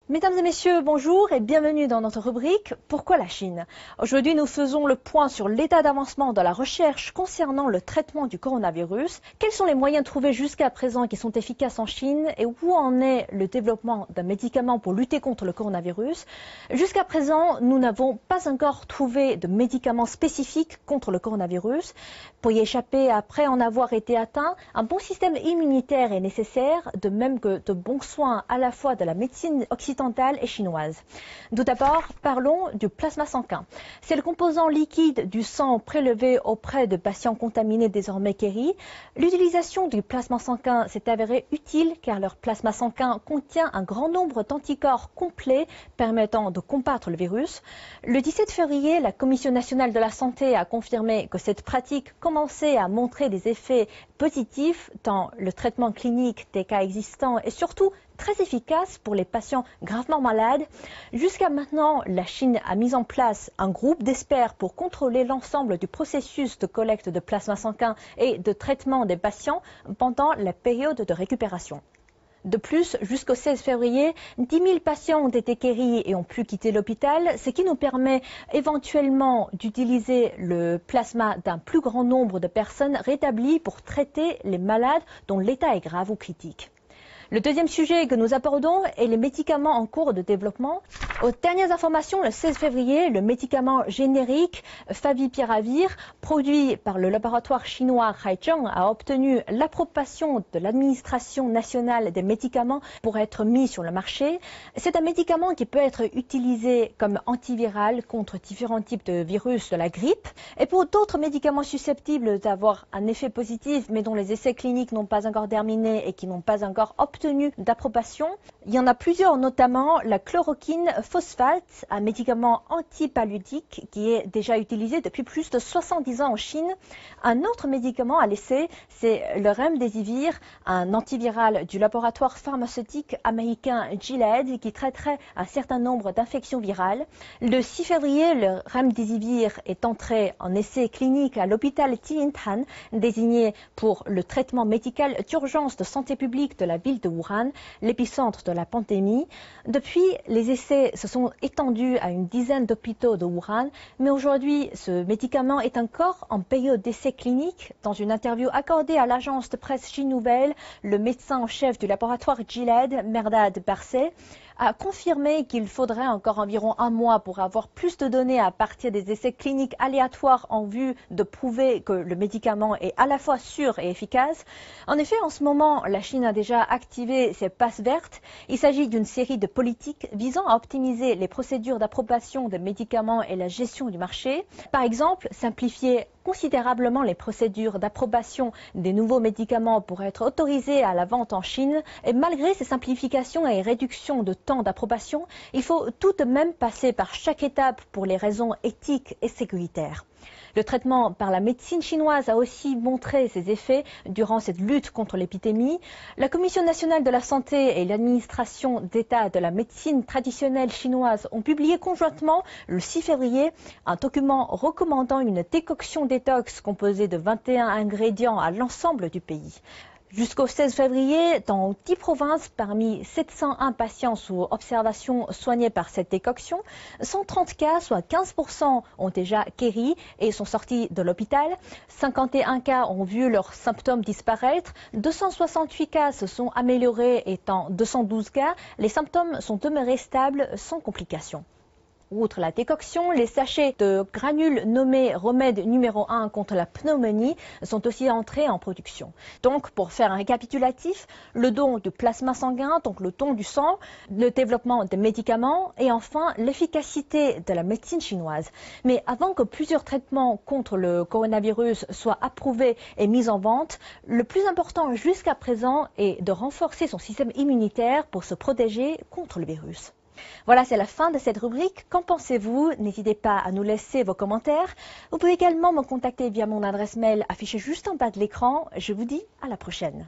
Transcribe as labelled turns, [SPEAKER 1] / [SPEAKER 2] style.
[SPEAKER 1] Mesdames et messieurs, bonjour et bienvenue dans notre rubrique « Pourquoi la Chine ?». Aujourd'hui, nous faisons le point sur l'état d'avancement de la recherche concernant le traitement du coronavirus. Quels sont les moyens trouvés jusqu'à présent qui sont efficaces en Chine et où en est le développement d'un médicament pour lutter contre le coronavirus? Jusqu'à présent, nous n'avons pas encore trouvé de médicament spécifique contre le coronavirus. Pour y échapper, après en avoir été atteint, un bon système immunitaire est nécessaire, de même que de bons soins à la fois de la médecine occidentale et chinoise. Tout d'abord, parlons du plasma sanguin. C'est le composant liquide du sang prélevé auprès de patients contaminés désormais guéris. L'utilisation du plasma sanguin s'est avérée utile car leur plasma sanguin contient un grand nombre d'anticorps complets permettant de combattre le virus. Le 17 février, la Commission nationale de la santé a confirmé que cette pratique commençait à montrer des effets positifs dans le traitement clinique des cas existants et surtout très efficace pour les patients gravement malades. Jusqu'à maintenant, la Chine a mis en place un groupe d'experts pour contrôler l'ensemble du processus de collecte de plasma sanguin et de traitement des patients pendant la période de récupération. De plus, jusqu'au 16 février, 10 000 patients ont été guéris et ont pu quitter l'hôpital, ce qui nous permet éventuellement d'utiliser le plasma d'un plus grand nombre de personnes rétablies pour traiter les malades dont l'état est grave ou critique. Le deuxième sujet que nous abordons est les médicaments en cours de développement. Aux dernières informations, le 16 février, le médicament générique Favipiravir, produit par le laboratoire chinois Haizhong, a obtenu l'approbation de l'administration nationale des médicaments pour être mis sur le marché. C'est un médicament qui peut être utilisé comme antiviral contre différents types de virus de la grippe et pour d'autres médicaments susceptibles d'avoir un effet positif mais dont les essais cliniques n'ont pas encore terminé et qui n'ont pas encore obtenu d'approbation. Il y en a plusieurs, notamment la chloroquine phosphate, un médicament antipaludique qui est déjà utilisé depuis plus de 70 ans en Chine. Un autre médicament à l'essai, c'est le remdesivir, un antiviral du laboratoire pharmaceutique américain Gilead qui traiterait un certain nombre d'infections virales. Le 6 février, le remdesivir est entré en essai clinique à l'hôpital Tiantan, désigné pour le traitement médical d'urgence de santé publique de la ville de Wuhan, l'épicentre de la pandémie. Depuis, les essais se sont étendus à une dizaine d'hôpitaux de Wuhan, mais aujourd'hui, ce médicament est encore en période d'essai clinique. Dans une interview accordée à l'agence de presse Chine Nouvelle, le médecin en chef du laboratoire Gilead, Mehrdad Barseh, a confirmé qu'il faudrait encore environ un mois pour avoir plus de données à partir des essais cliniques aléatoires en vue de prouver que le médicament est à la fois sûr et efficace. En effet, en ce moment, la Chine a déjà activé ses passes vertes. Il s'agit d'une série de politiques visant à optimiser les procédures d'approbation des médicaments et la gestion du marché. Par exemple, simplifier considérablement les procédures d'approbation des nouveaux médicaments pour être autorisés à la vente en Chine. Et malgré ces simplifications et réductions de temps d'approbation, il faut tout de même passer par chaque étape pour les raisons éthiques et sécuritaires. Le traitement par la médecine chinoise a aussi montré ses effets durant cette lutte contre l'épidémie. La Commission nationale de la santé et l'administration d'État de la médecine traditionnelle chinoise ont publié conjointement le 6 février un document recommandant une décoction détox composée de 21 ingrédients à l'ensemble du pays. Jusqu'au 16 février, dans 10 provinces, parmi 701 patients sous observation soignés par cette décoction, 130 cas, soit 15%, ont déjà guéri et sont sortis de l'hôpital. 51 cas ont vu leurs symptômes disparaître. 268 cas se sont améliorés et dans 212 cas, les symptômes sont demeurés stables sans complications. Outre la décoction, les sachets de granules nommés remède numéro 1 contre la pneumonie sont aussi entrés en production. Donc, pour faire un récapitulatif, le don du plasma sanguin, donc le don du sang, le développement des médicaments et enfin l'efficacité de la médecine chinoise. Mais avant que plusieurs traitements contre le coronavirus soient approuvés et mis en vente, le plus important jusqu'à présent est de renforcer son système immunitaire pour se protéger contre le virus. Voilà, c'est la fin de cette rubrique. Qu'en pensez-vous? N'hésitez pas à nous laisser vos commentaires. Vous pouvez également me contacter via mon adresse mail affichée juste en bas de l'écran. Je vous dis à la prochaine.